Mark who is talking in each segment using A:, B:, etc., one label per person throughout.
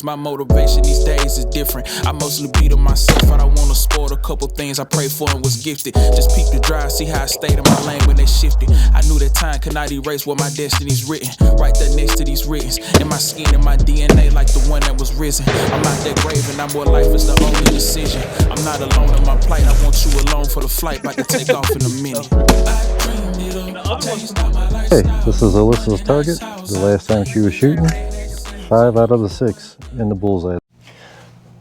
A: My motivation these days is different. I mostly beat on myself. I don't wanna spoil a couple things I prayed for and was gifted. Just peep the drive, see how I stayed in my lane when they shifted. I knew that time could not erase what my destiny's written. Right there next to these writtens. In my skin and my DNA like the one that was risen. I'm not that grave and I'm more life is the only decision. I'm not alone in my plight. I want you alone for the flight. About to take off in a minute.
B: Hey, this is Alyssa's target. The last time she was shooting, 5 out of the 6 in the bullseye.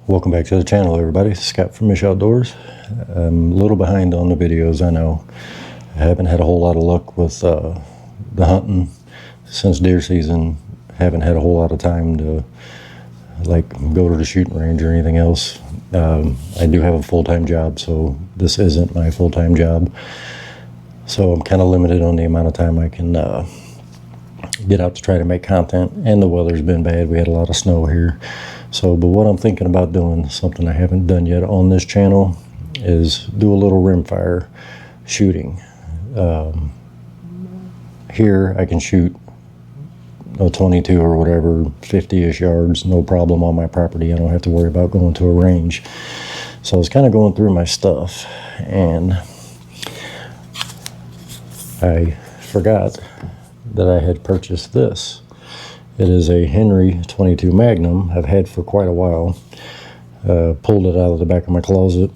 B: Welcome back to the channel, everybody. Scott from Mish Outdoors. I'm a little behind on the videos, I know. I haven't had a whole lot of luck with the hunting since deer season. Haven't had a whole lot of time to like go to the shooting range or anything else. I do have a full-time job, so this isn't my full-time job. So I'm kind of limited on the amount of time I can get out to try to make content, and the weather's been bad. We had a lot of snow here. So, but what I'm thinking about doing, something I haven't done yet on this channel, is do a little rimfire shooting. Here I can shoot a 22 or whatever, 50-ish yards, no problem on my property. I don't have to worry about going to a range. So I was kind of going through my stuff, and I forgot that I had purchased this. It is a Henry 22 Magnum I've had for quite a while. Pulled it out of the back of my closet,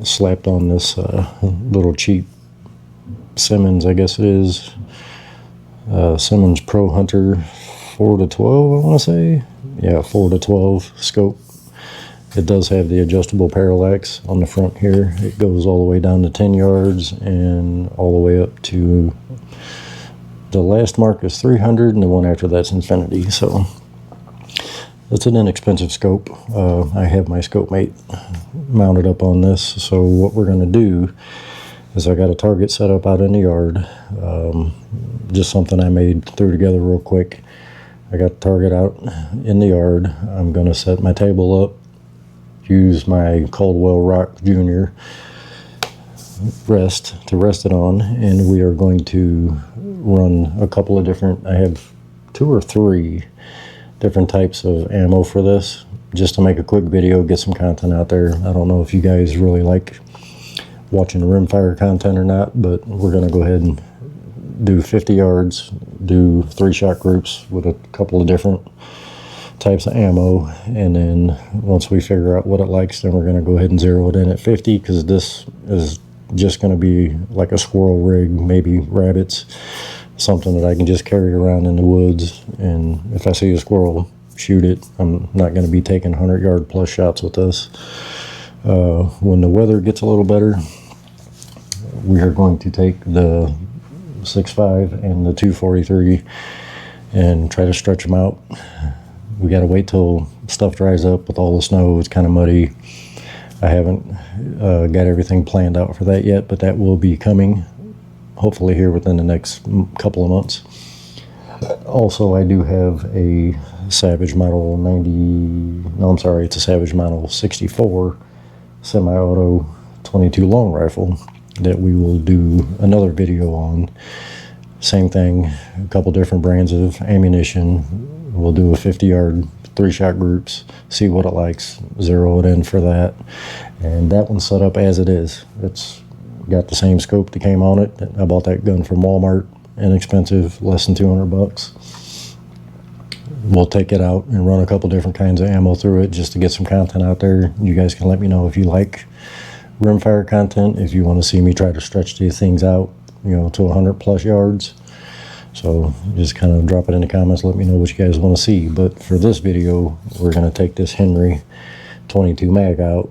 B: slapped on this little cheap Simmons, I guess it is, Simmons Pro Hunter 4-12, I want to say. Yeah, 4-12 scope. It does have the adjustable parallax on the front here. It goes all the way down to 10 yards and all the way up to the last mark is 300, and the one after that's infinity. So it's an inexpensive scope. I have my scope mate mounted up on this. So what we're going to do is I got a target set up out in the yard. Just something I made, threw together real quick. I got the target out in the yard. I'm going to set my table up, use my Caldwell Rock Junior rest it on, and we are going to run a couple of different, I have 2 or 3 different types of ammo for this, just to make a quick video, get some content out there. I don't know if you guys really like watching rimfire content or not, but we're going to go ahead and do 50 yards, do 3-shot groups with a couple of different types of ammo, and then once we figure out what it likes, then we're going to go ahead and zero it in at 50, because this is just going to be like a squirrel rig, maybe rabbits, something that I can just carry around in the woods, and if I see a squirrel, shoot it. I'm not going to be taking 100-yard plus shots with this. When the weather gets a little better, we are going to take the 6.5 and the 243 and try to stretch them out. We got to wait till stuff dries up with all the snow. It's kind of muddy. I haven't got everything planned out for that yet, but that will be coming hopefully here within the next couple of months. Also, I do have a Savage Model 90, no, I'm sorry, it's a Savage Model 64 semi-auto 22 long rifle that we will do another video on. Same thing, a couple different brands of ammunition. We'll do a 50-yard 3-shot groups, see what it likes, zero it in for that. And that one's set up as it is. It's got the same scope that came on it. I bought that gun from Walmart, inexpensive, less than 200 bucks. We'll take it out and run a couple different kinds of ammo through it just to get some content out there. You guys can let me know if you like rimfire content, if you want to see me try to stretch these things out, you know, to 100 plus yards. So just kind of drop it in the comments, let me know what you guys want to see. But for this video, we're going to take this Henry 22 mag out,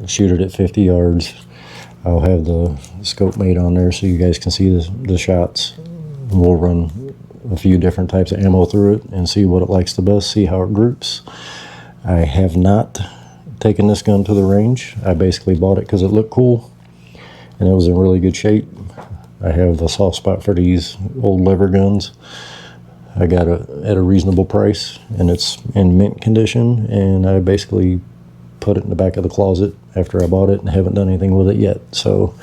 B: shoot it at 50 yards. I'll have the scope mate on there so you guys can see the shots. We'll run a few different types of ammo through it and see what it likes the best, see how it groups. I have not taken this gun to the range. I basically bought it because it looked cool and it was in really good shape. I have a soft spot for these old lever guns. I got it at a reasonable price, and it's in mint condition, and I basically put it in the back of the closet after I bought it and haven't done anything with it yet. So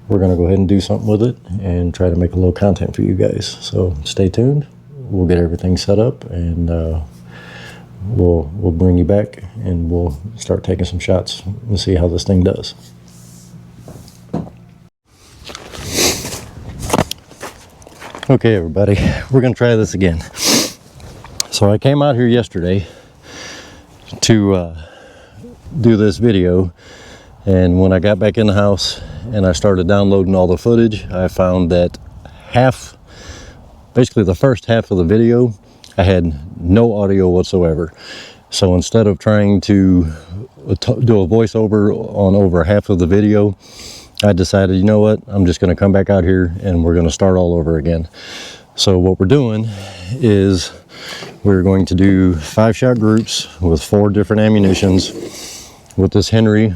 B: we're going to go ahead and do something with it and try to make a little content for you guys. So stay tuned. We'll get everything set up and we'll bring you back and we'll start taking some shots and see how this thing does. Okay, everybody, we're gonna try this again. So I came out here yesterday to do this video, and when I got back in the house and I started downloading all the footage, I found that basically the first half of the video, I had no audio whatsoever. So instead of trying to do a voiceover on over half of the video, I decided, you know what, I'm just going to come back out here and we're going to start all over again. So what we're doing is we're going to do 5-shot groups with 4 different ammunitions with this Henry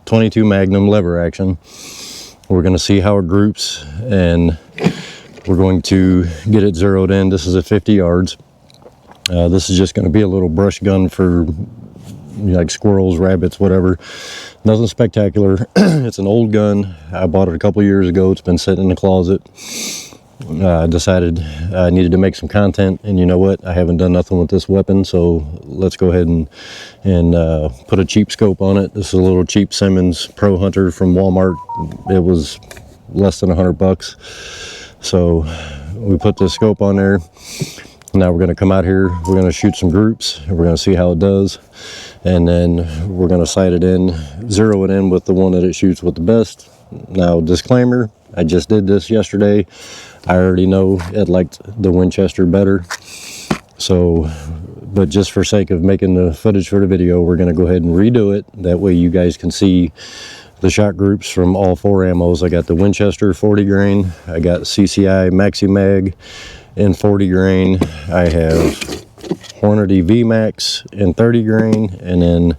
B: 22 Magnum lever action. We're going to see how it groups, and we're going to get it zeroed in. This is at 50 yards. This is just going to be a little brush gun for like squirrels, rabbits, whatever. Nothing spectacular. It's an old gun. I bought it a couple years ago. It's been sitting in the closet. I decided I needed to make some content, and you know what? I haven't done nothing with this weapon, so let's go ahead and put a cheap scope on it. This is a little cheap Simmons Pro Hunter from Walmart. It was less than $100. So we put this scope on there. Now we're going to come out here, we're going to shoot some groups, and we're going to see how it does, and then we're going to sight it in, zero it in with the one that it shoots with the best. Now, disclaimer, I just did this yesterday. I already know it liked the Winchester better, so, but just for sake of making the footage for the video, we're going to go ahead and redo it. That way you guys can see the shot groups from all 4 ammos. I got the Winchester 40 grain, I got CCI Maxi Mag in 40 grain, I have Hornady VMAX in 30 grain, and then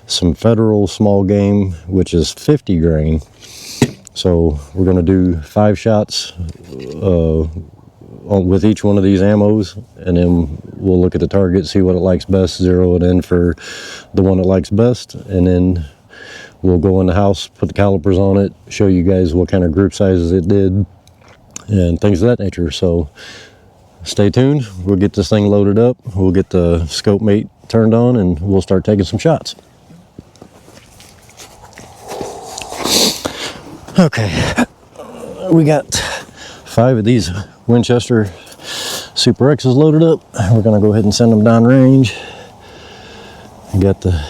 B: some Federal small game, which is 50 grain. So we're going to do 5 shots with each one of these ammos, and then we'll look at the target, see what it likes best, zero it in for the one it likes best, and then we'll go in the house, put the calipers on it, show you guys what kind of group sizes it did, and things of that nature. So stay tuned. We'll get this thing loaded up. We'll get the scope mate turned on, and we'll start taking some shots. Okay, we got 5 of these Winchester Super X's loaded up. We're gonna go ahead and send them down range. Got the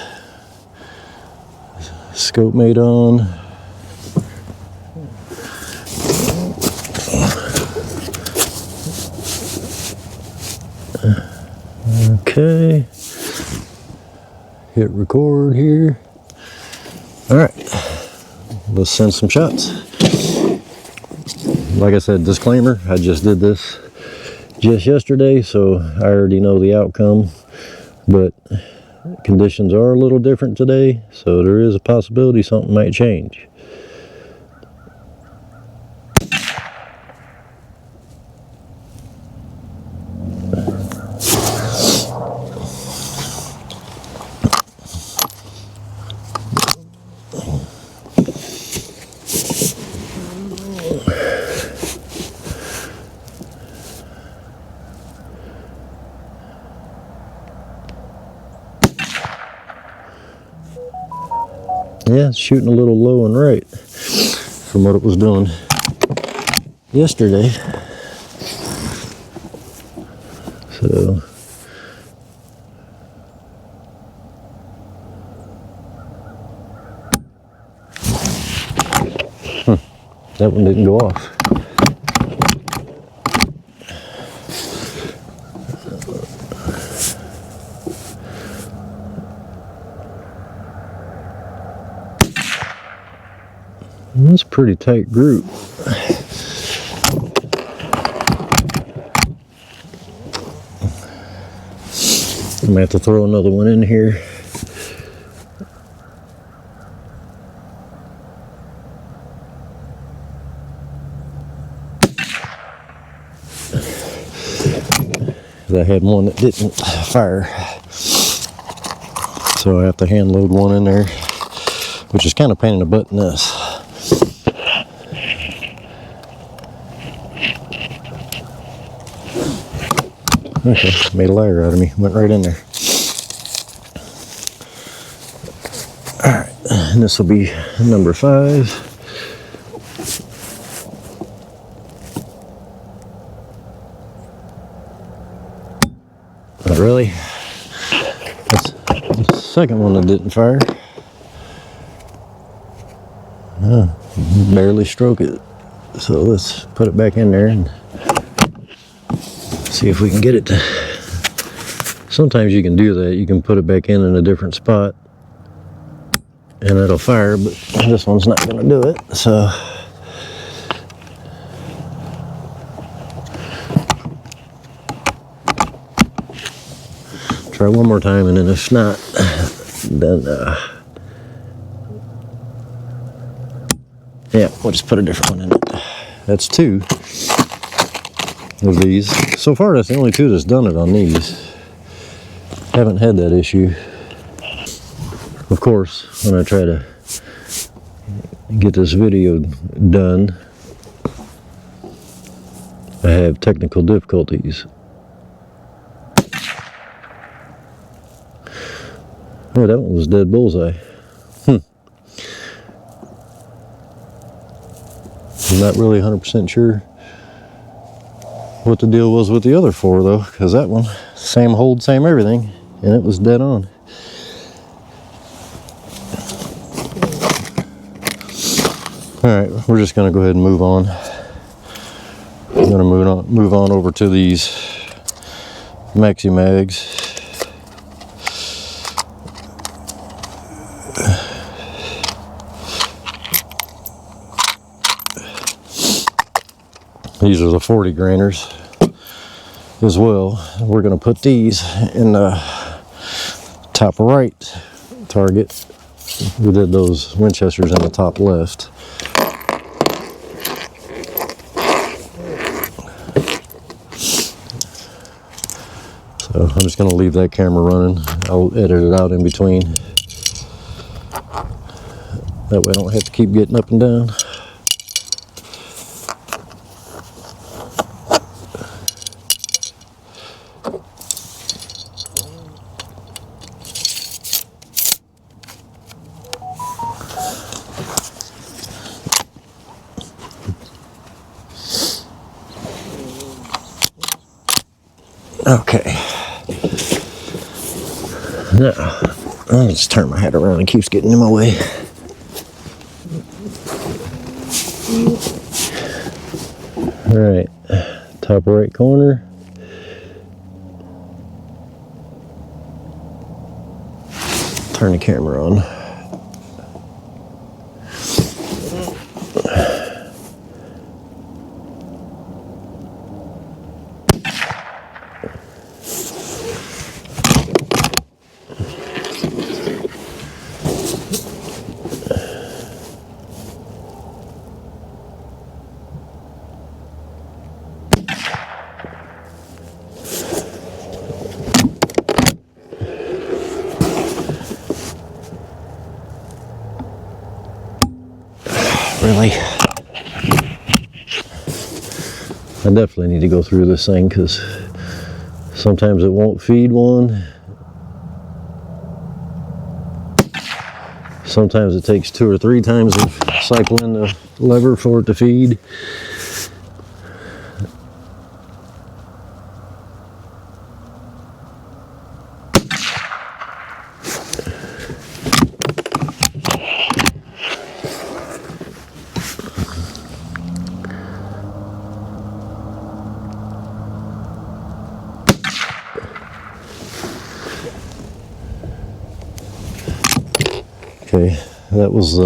B: scope mate on. Okay, hit record here. All right, let's send some shots. Like I said, disclaimer, I just did this just yesterday, so I already know the outcome, but conditions are a little different today, so there is a possibility something might change. Yeah, it's shooting a little low and right from what it was doing yesterday. So that one didn't go off. That's a pretty tight group. I'm gonna have to throw another one in here. I had one that didn't fire, so I have to hand load one in there, which is kind of a pain in the butt in this. Okay, made a liar out of me. Went right in there. Alright, and this will be number 5. Not really. That's the second one that didn't fire. Barely stroke it. So let's put it back in there and see if we can get it to... Sometimes you can do that. You can put it back in a different spot and it'll fire, but this one's not going to do it. So try one more time, and then if not, then yeah, we'll just put a different one in it. That's 2 of these. So far, that's the only 2 that's done it on these. Haven't had that issue. Of course, when I try to get this video done, I have technical difficulties. Oh, that one was dead bullseye. I'm not really 100% sure what the deal was with the other 4 though, because that one, same hold, same everything, and it was dead on. Alright, we're just going to go ahead and move on. I'm going to move on over to these Maxi Mags. These are the 40 grainers as well. We're going to put these in the top right target. We did those Winchesters in the top left. So I'm just going to leave that camera running. I'll edit it out in between. That way I don't have to keep getting up and down. Okay. Now, I'll just turn my head around. It keeps getting in my way. All right, top right corner. Turn the camera on. Really, I definitely need to go through this thing because sometimes it won't feed one. Sometimes it takes 2 or 3 times of cycling the lever for it to feed. Okay, that was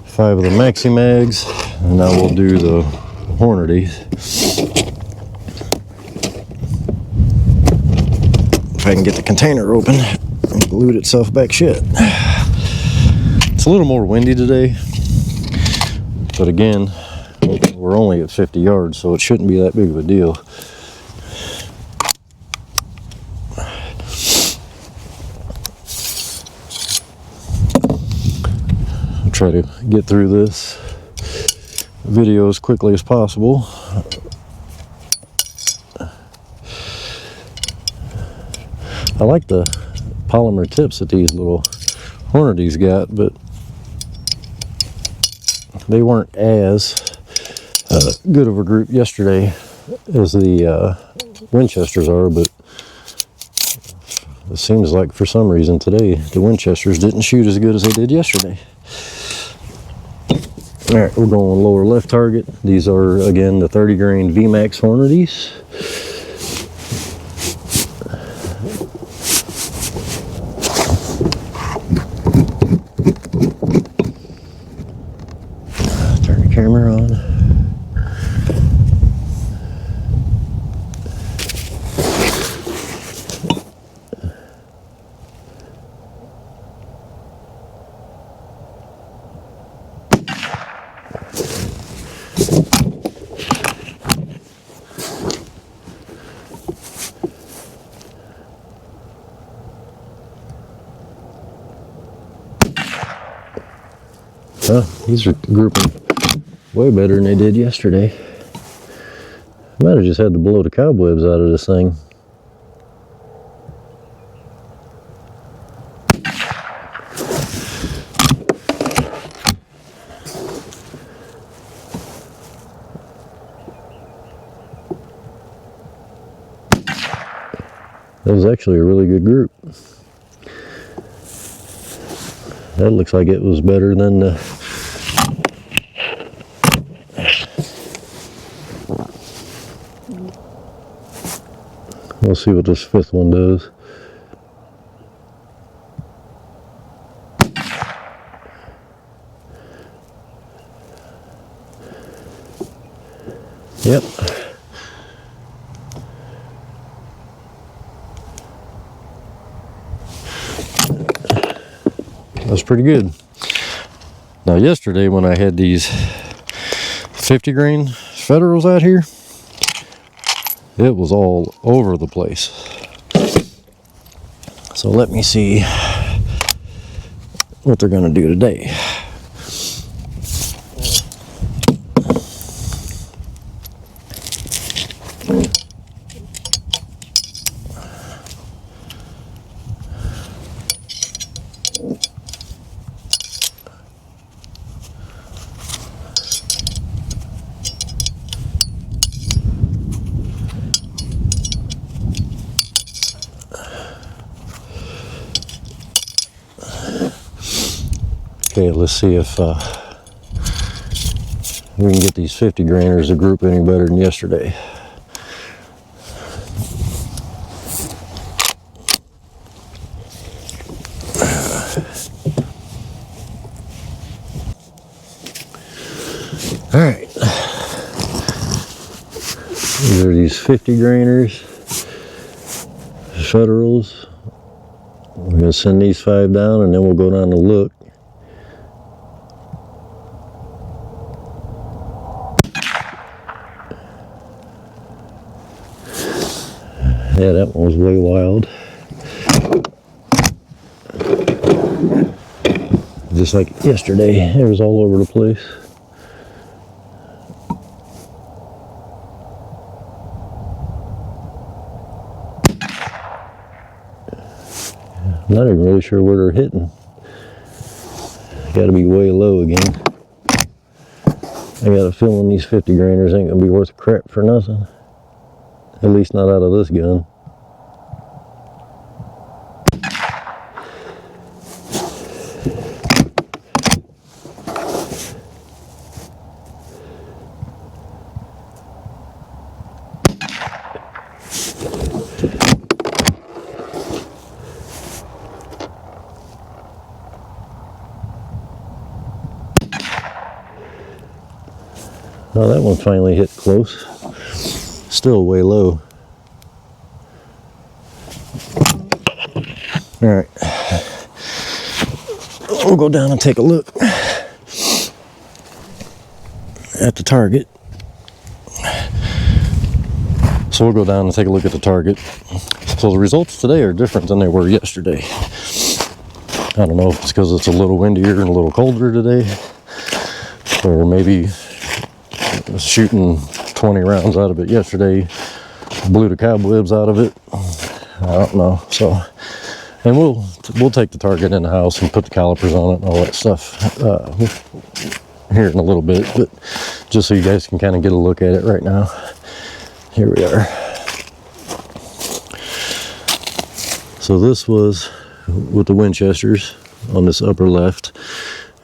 B: 5 of the Maxi Mags, and now we'll do the Hornady. If I can get the container open, it glued itself back shut. It's a little more windy today, but again, we're only at 50 yards, so it shouldn't be that big of a deal. Try to get through this video as quickly as possible. I like the polymer tips that these little Hornady's got, but they weren't as good of a group yesterday as the Winchesters are, but it seems like for some reason today the Winchesters didn't shoot as good as they did yesterday. All right, we're going lower left target. These are, again, the 30 grain VMAX Hornady's. Turn the camera on. These are grouping way better than they did yesterday. Might have just had to blow the cobwebs out of this thing. That was actually a really good group. That looks like it was better than the we'll see what this fifth one does. Yep. That's pretty good. Now yesterday when I had these 50 grain Federals out here, it was all over the place. So let me see what they're going to do today. Okay, let's see if we can get these 50 grainers to group any better than yesterday. All right, these are these 50 grainers, Federals. We're gonna send these 5 down and then we'll go down to look. Yeah, that one was way wild. Just like yesterday, it was all over the place. I'm not even really sure where they're hitting. Got to be way low again. I got a feeling these 50 grainers ain't gonna be worth a crap for nothing. At least not out of this gun. Oh, that one finally hit close. Still way low. All right. We'll go down and take a look at the target. So we'll go down and take a look at the target. So the results today are different than they were yesterday. I don't know if it's because it's a little windier and a little colder today, or maybe shooting 20 rounds out of it yesterday blew the cobwebs out of it. I don't know. So, and we'll take the target in the house and put the calipers on it and all that stuff here in a little bit, but just so you guys can kind of get a look at it right now. Here we are. So this was with the Winchesters on this upper left.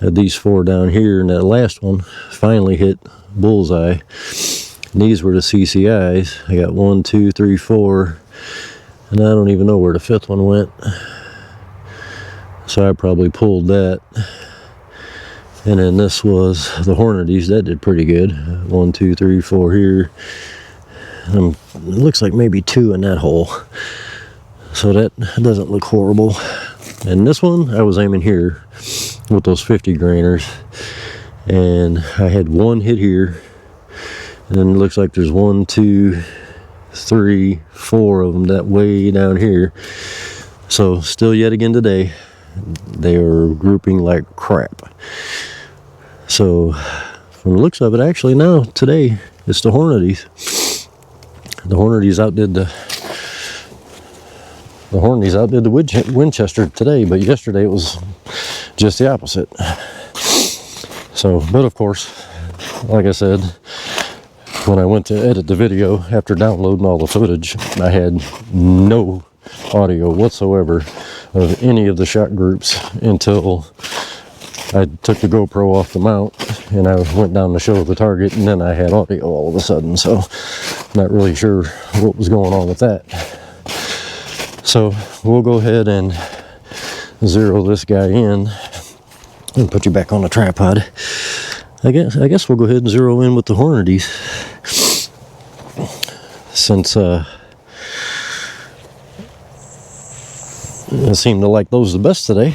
B: Had these 4 down here, and that last one finally hit bullseye. And these were the CCIs. I got 1, 2, 3, 4, and I don't even know where the 5th one went. So I probably pulled that. And then this was the Hornadies. That did pretty good. 1, 2, 3, 4 here. It looks like maybe 2 in that hole. So that doesn't look horrible. And this one, I was aiming here with those 50 grainers. And I had 1 hit here. And then it looks like there's 1, 2, 3, 4 of them that way down here. So still yet again today, they are grouping like crap. So from the looks of it, actually now today it's the Hornadies. The Hornadies outdid the Winchester today, but yesterday it was just the opposite. So, but of course, like I said, when I went to edit the video after downloading all the footage, I had no audio whatsoever of any of the shot groups until I took the GoPro off the mount and I went down to show the target, and then I had audio all of a sudden. So not really sure what was going on with that. So we'll go ahead and zero this guy in and put you back on the tripod. I guess we'll go ahead and zero in with the Hornadies, since I seem to like those the best today.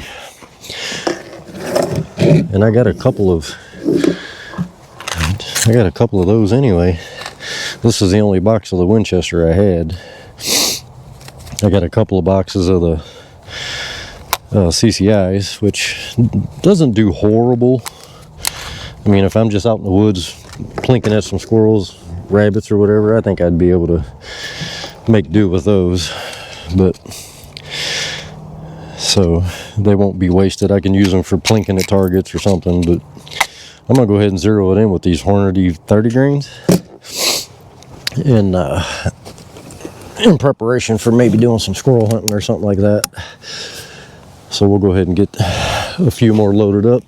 B: And I got a couple of those anyway. This is the only box of the Winchester I had. I got a couple of boxes of the CCIs, which doesn't do horrible. I mean, if I'm just out in the woods plinking at some squirrels, rabbits, or whatever, I think I'd be able to make do with those. But so they won't be wasted. I can use them for plinking at targets or something. But I'm gonna go ahead and zero it in with these Hornady 30 grains, and in preparation for maybe doing some squirrel hunting or something like that. So we'll go ahead and get a few more loaded up,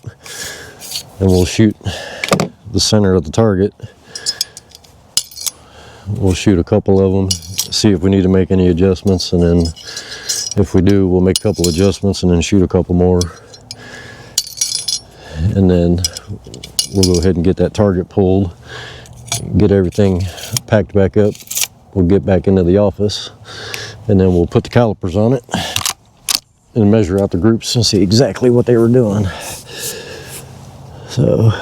B: and we'll shoot the center of the target. We'll shoot a couple of them, see if we need to make any adjustments, and then if we do, we'll make a couple adjustments and then shoot a couple more. And then we'll go ahead and get that target pulled, get everything packed back up. We'll get back into the office, and then we'll put the calipers on it and measure out the groups and see exactly what they were doing. So,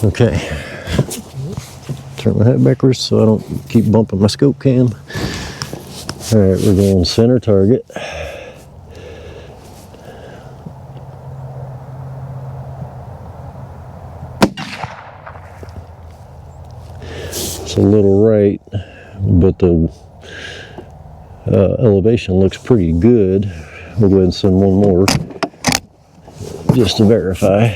B: okay. Turn my head backwards so I don't keep bumping my scope cam. All right, we're going center target. It's a little right, but the elevation looks pretty good. We'll go ahead and send one more just to verify.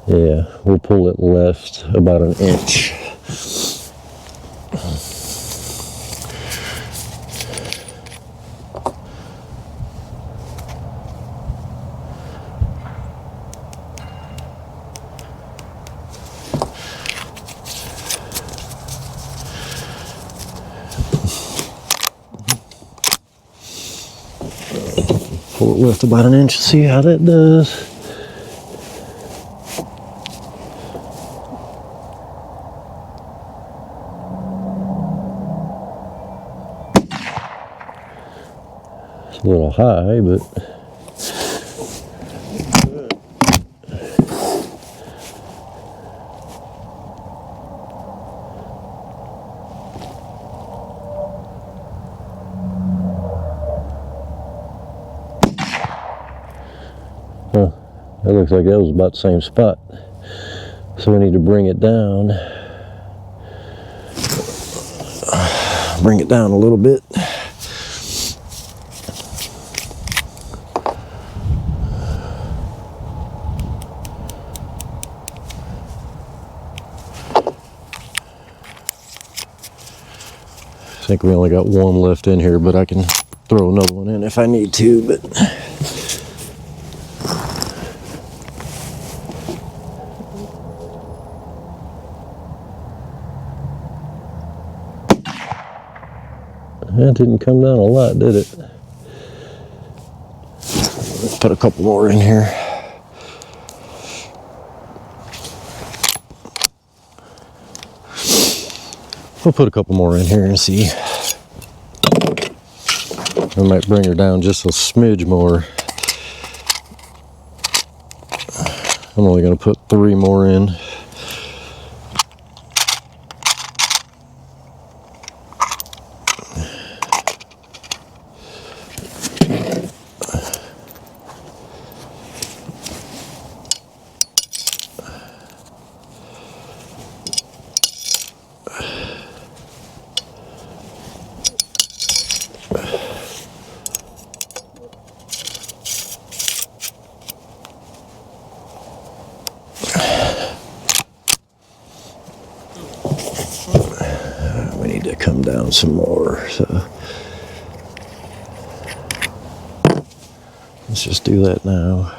B: Yeah, we'll pull it left about an inch. Pull it left about an inch, see how that does. It's a little high, but That looks like that was about the same spot. So we need to bring it down. Bring it down a little bit. I think we only got one left in here, but I can throw another one in if I need to, but that didn't come down a lot, did it? Let's put a couple more in here. We'll put a couple more in here and see. I might bring her down just a smidge more. I'm only going to put 3 more in. We need to come down some more, so let's just do that now.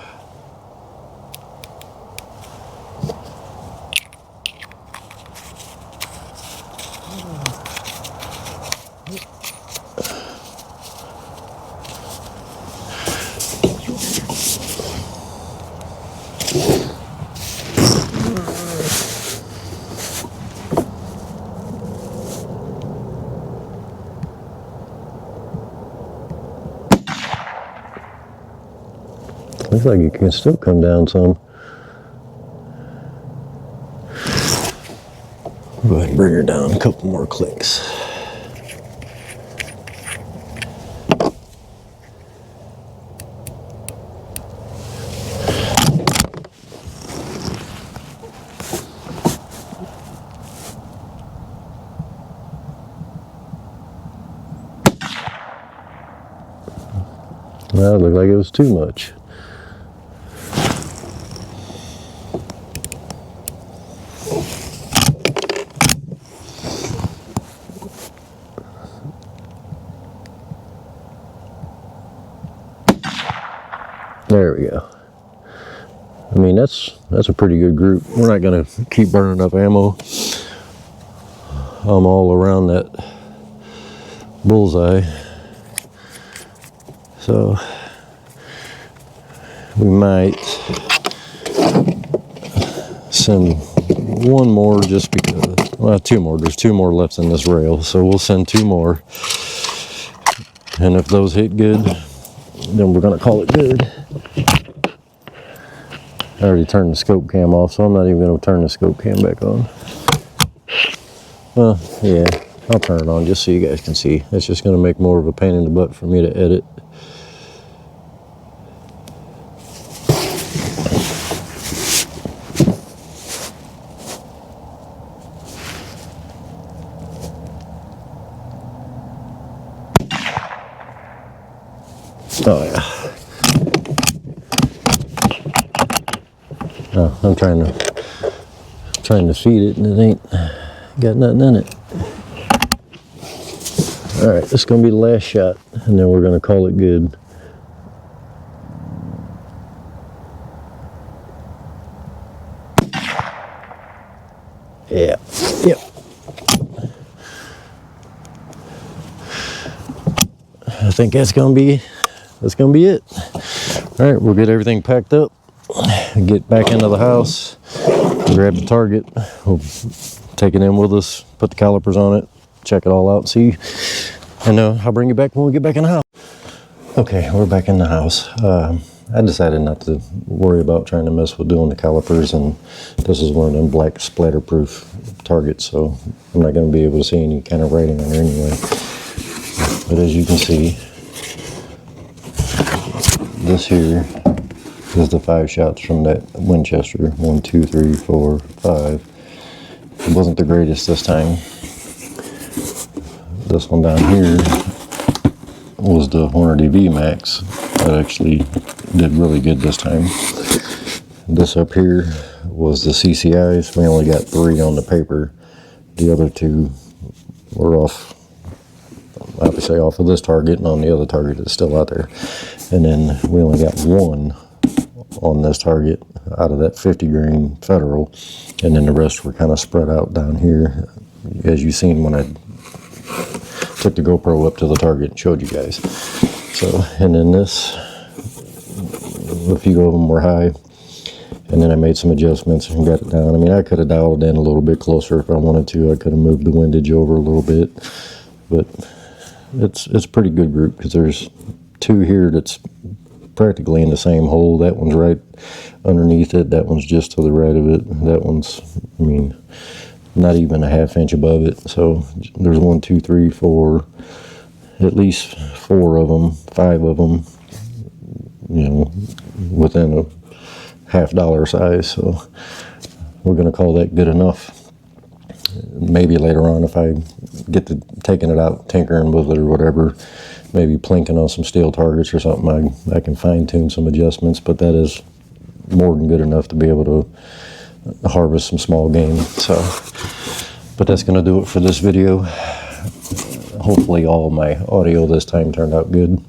B: Looks like it can still come down some. Go ahead and bring her down a couple more clicks. Well, it looked like it was too much. There we go. I mean, that's a pretty good group. We're not going to keep burning up ammo. I'm all around that bullseye. So we might send one more just because, well, 2 more. There's 2 more left in this rail. So we'll send 2 more. And if those hit good, then we're going to call it good. I already turned the scope cam off, so I'm not even going to turn the scope cam back on. Well, yeah, I'll turn it on just so you guys can see. It's just going to make more of a pain in the butt for me to edit. Oh yeah. Oh, I'm trying to feed it and it ain't got nothing in it. All right, this is gonna be the last shot, and then we're gonna call it good. Yeah. Yep. I think that's gonna be it. All right, we'll get everything packed up, get back into the house, grab the target, we'll take it in with us, put the calipers on it, check it all out, see, and I'll bring you back when we get back in the house. Okay, we're back in the house. I decided not to worry about trying to mess with doing the calipers, and this is one of them black splatter-proof targets, so I'm not going to be able to see any kind of writing on there anyway. But as you can see, this here is the 5 shots from that Winchester. 1, 2, 3, 4, 5. It wasn't the greatest this time. This one down here was the Hornady VMAX. That actually did really good this time. This up here was the CCIs. We only got 3 on the paper. The other 2 were off, obviously off of this target, and on the other target that's still out there. And then we only got 1 on this target out of that 50 grain Federal, and then the rest were kind of spread out down here, as you seen when I took the GoPro up to the target and showed you guys. So, and then this, a few of them were high, and then I made some adjustments and got it down. I mean, I could have dialed it in a little bit closer if I wanted to. I could have moved the windage over a little bit, but it's a pretty good group, because there's 2 here that's practically in the same hole. That one's right underneath it. That one's just to the right of it. That one's, I mean, not even a ½ inch above it. So there's 1, 2, 3, 4, at least 4 of them, 5 of them, you know, within a $50 size. So we're going to call that good enough. Maybe later on, if I get to taking it out, tinkering with it or whatever, maybe plinking on some steel targets or something, I can fine-tune some adjustments, but that is more than good enough to be able to harvest some small game. So, but that's going to do it for this video. Hopefully all my audio this time turned out good.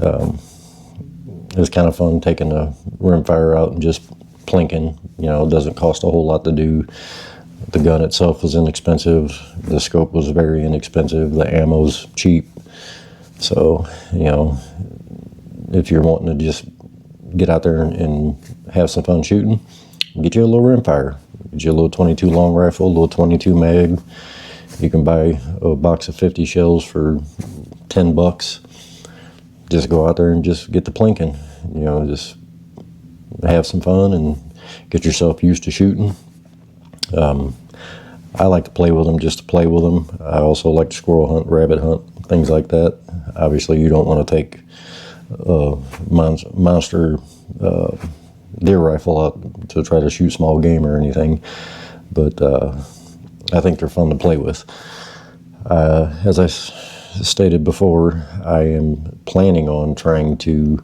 B: It was kind of fun taking the rimfire out and just plinking. You know, it doesn't cost a whole lot to do. The gun itself was inexpensive. The scope was very inexpensive. The ammo's cheap. So, you know, if you're wanting to just get out there and have some fun shooting, get you a little rimfire. Get you a little 22 long rifle, a little 22 mag. You can buy a box of 50 shells for $10. Just go out there and just get the plinking. You know, just have some fun and get yourself used to shooting. I like to play with them just to play with them. I also like to squirrel hunt, rabbit hunt, things like that. Obviously, you don't want to take a monster deer rifle out to try to shoot small game or anything, but I think they're fun to play with. As I stated before, I am planning on trying to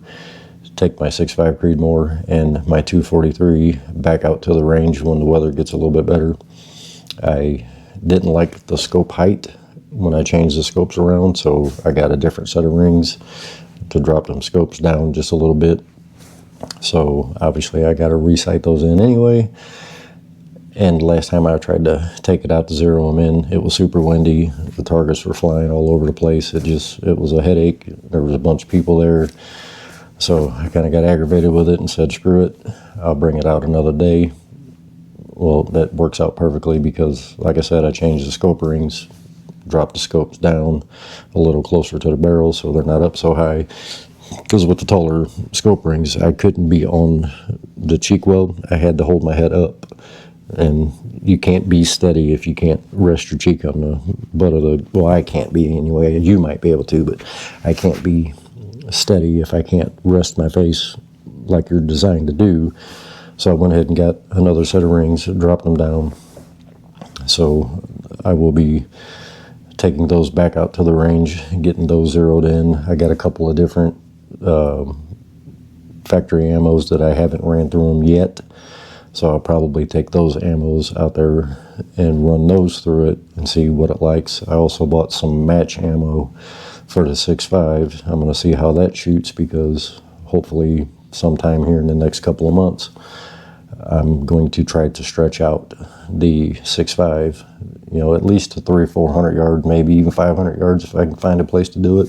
B: take my 6.5 Creedmoor and my 243 back out to the range when the weather gets a little bit better. I didn't like the scope height when I changed the scopes around, so I got a different set of rings to drop them scopes down just a little bit. So obviously I got to resight those in anyway. And last time I tried to take it out to zero them in, it was super windy. The targets were flying all over the place. It was a headache. There was a bunch of people there. So I kind of got aggravated with it and said, screw it, I'll bring it out another day. Well, that works out perfectly because, like I said, I changed the scope rings, dropped the scopes down a little closer to the barrel so they're not up so high. Because with the taller scope rings, I couldn't be on the cheek weld. I had to hold my head up. And you can't be steady if you can't rest your cheek on the butt of the, well, I can't be anyway. You might be able to, but I can't be steady if I can't rest my face like you're designed to do. So I went ahead and got another set of rings, dropped them down. So I will be taking those back out to the range and getting those zeroed in. I got a couple of different factory ammos that I haven't ran through them yet. So I'll probably take those ammos out there and run those through it and see what it likes. I also bought some match ammo for the 6.5. I'm going to see how that shoots because hopefully sometime here in the next couple of months, I'm going to try to stretch out the 6.5, you know, at least to 300 or 400 yards, maybe even 500 yards if I can find a place to do it.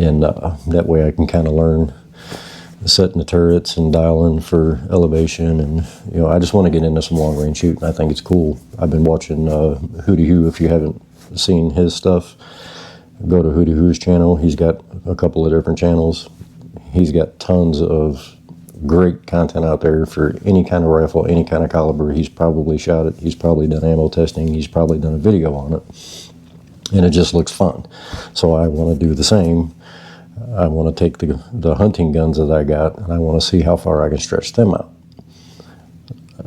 B: And that way I can kind of learn setting the turrets and dialing for elevation, and you know, I just want to get into some long range shooting. I think it's cool. I've been watching Hootie Hoo. If you haven't seen his stuff, go to Hootie Hoo's channel. He's got a couple of different channels. He's got tons of great content out there for any kind of rifle, any kind of caliber. He's probably shot it. He's probably done ammo testing. He's probably done a video on it, and it just looks fun. So I want to do the same. I want to take the hunting guns that I got, and I want to see how far I can stretch them out.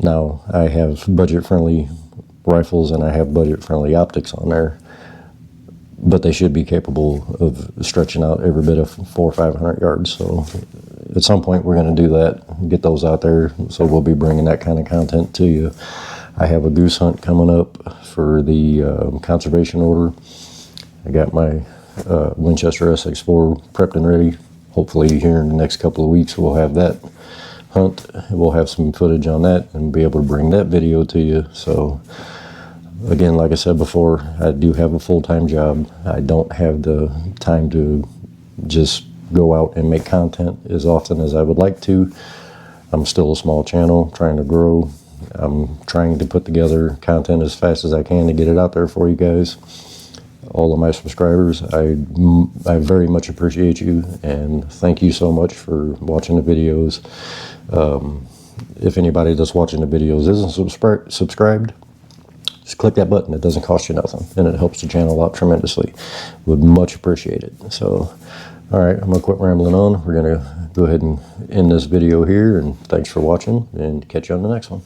B: Now, I have budget-friendly rifles and I have budget-friendly optics on there, but they should be capable of stretching out every bit of 400 or 500 yards. So at some point we're going to do that, get those out there. So we'll be bringing that kind of content to you. I have a goose hunt coming up for the conservation order. I got my Winchester SX4 prepped and ready. Hopefully here in the next couple of weeks we'll have that hunt. We'll have some footage on that and be able to bring that video to you. So again, like I said before, I do have a full-time job. I don't have the time to just go out and make content as often as I would like to. I'm still a small channel trying to grow. I'm trying to put together content as fast as I can to get it out there for you guys. All of my subscribers, I very much appreciate you, and thank you so much for watching the videos. If anybody that's watching the videos isn't subscribed, just click that button. It doesn't cost you nothing, and it helps the channel out tremendously. Would much appreciate it. So, all right, I'm gonna quit rambling on. We're gonna go ahead and end this video here, and thanks for watching, and catch you on the next one.